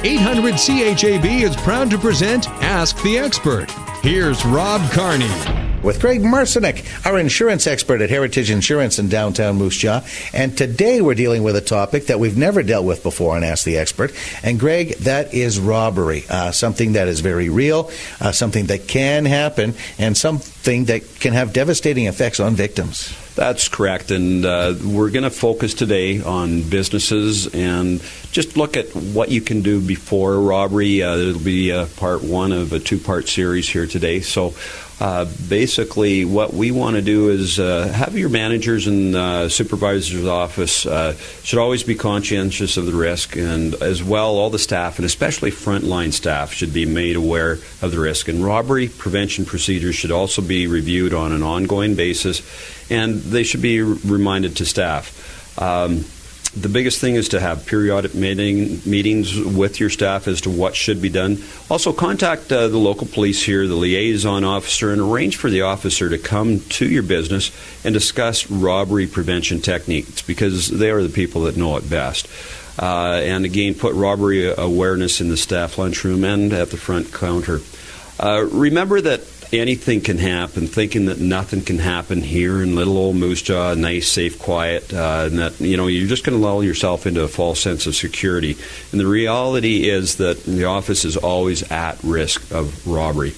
800 CHAB is proud to present Ask the Expert. Here's Rob Carney. With Greg Marcyniuk, our insurance expert at Heritage Insurance in downtown Moose Jaw. And today we're dealing with a topic that we've never dealt with before on Ask the Expert. And Greg, that is robbery, something that is very real, something that can happen, and something that can have devastating effects on victims. That's correct, and we're going to focus today on businesses and just look at what you can do before robbery. It'll be part one of a two-part series here today. So basically what we want to do is have your managers and supervisor's office should always be conscientious of the risk, and as well all the staff, and especially frontline staff, should be made aware of the risk. And robbery prevention procedures should also be reviewed on an ongoing basis, and they should be reminded to staff. The biggest thing is to have periodic meetings with your staff as to what should be done. Also, contact the local police here, the liaison officer, and arrange for the officer to come to your business and discuss robbery prevention techniques, because they are the people that know it best. And again, put robbery awareness in the staff lunchroom and at the front counter. Remember that anything can happen. Thinking that nothing can happen here in little old Moose Jaw, nice, safe, quiet, and that you're just going to lull yourself into a false sense of security. And the reality is that the office is always at risk of robbery.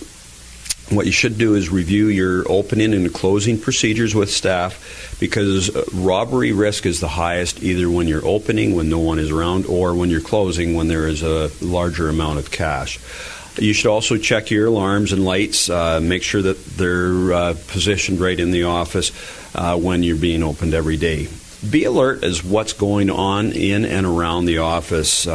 What you should do is review your opening and closing procedures with staff, because robbery risk is the highest either when you're opening, when no one is around, or when you're closing, when there is a larger amount of cash. You should also check your alarms and lights, make sure that they're positioned right in the office when you're being opened every day. Be alert as what's going on in and around the office.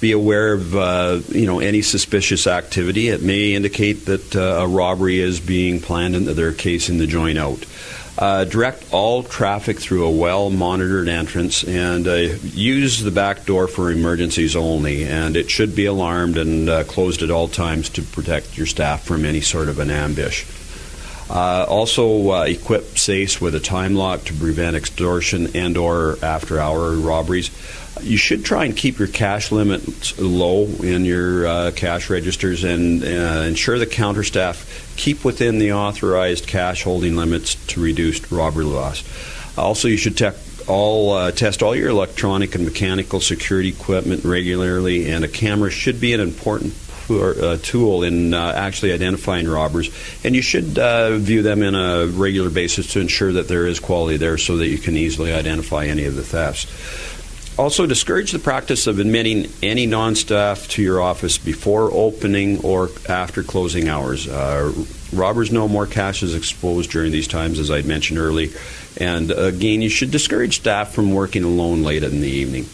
Be aware of any suspicious activity. It may indicate that a robbery is being planned and that they're casing the joint out. Direct all traffic through a well-monitored entrance, and use the back door for emergencies only. And it should be alarmed and closed at all times to protect your staff from any sort of an ambush. Also, equip safes with a time lock to prevent extortion and or after-hour robberies. You should try and keep your cash limits low in your cash registers, and ensure the counter staff keep within the authorized cash holding limits to reduce robbery loss. Also, you should test all your electronic and mechanical security equipment regularly, and a camera should be an important tool in actually identifying robbers, and you should view them on a regular basis to ensure that there is quality there so that you can easily identify any of the thefts. Also, discourage the practice of admitting any non-staff to your office before opening or after closing hours. Robbers know more cash is exposed during these times, as I mentioned earlier, and again, you should discourage staff from working alone late in the evening.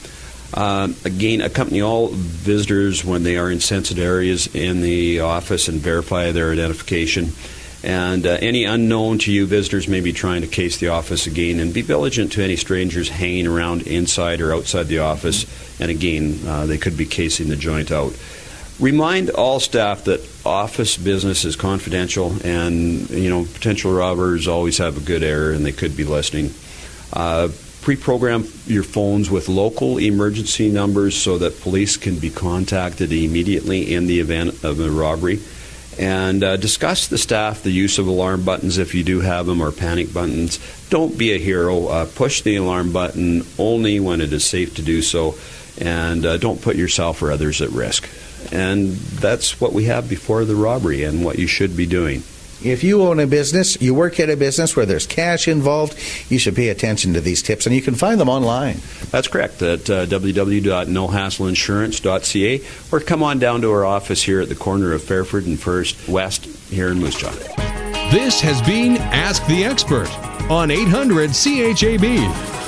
Again, accompany all visitors when they are in sensitive areas in the office and verify their identification. And any unknown to you visitors may be trying to case the office again, and be vigilant to any strangers hanging around inside or outside the office. And again, they could be casing the joint out. Remind all staff that office business is confidential, and potential robbers always have a good ear and they could be listening. Pre-program your phones with local emergency numbers so that police can be contacted immediately in the event of a robbery. And discuss the staff the use of alarm buttons if you do have them, or panic buttons. Don't be a hero. Push the alarm button only when it is safe to do so, and don't put yourself or others at risk. And that's what we have before the robbery and what you should be doing. If you own a business, you work at a business where there's cash involved, you should pay attention to these tips, and you can find them online. That's correct, at www.nohassleinsurance.ca, or come on down to our office here at the corner of Fairford and First West here in Moose Jaw. This has been Ask the Expert on 800 CHAB.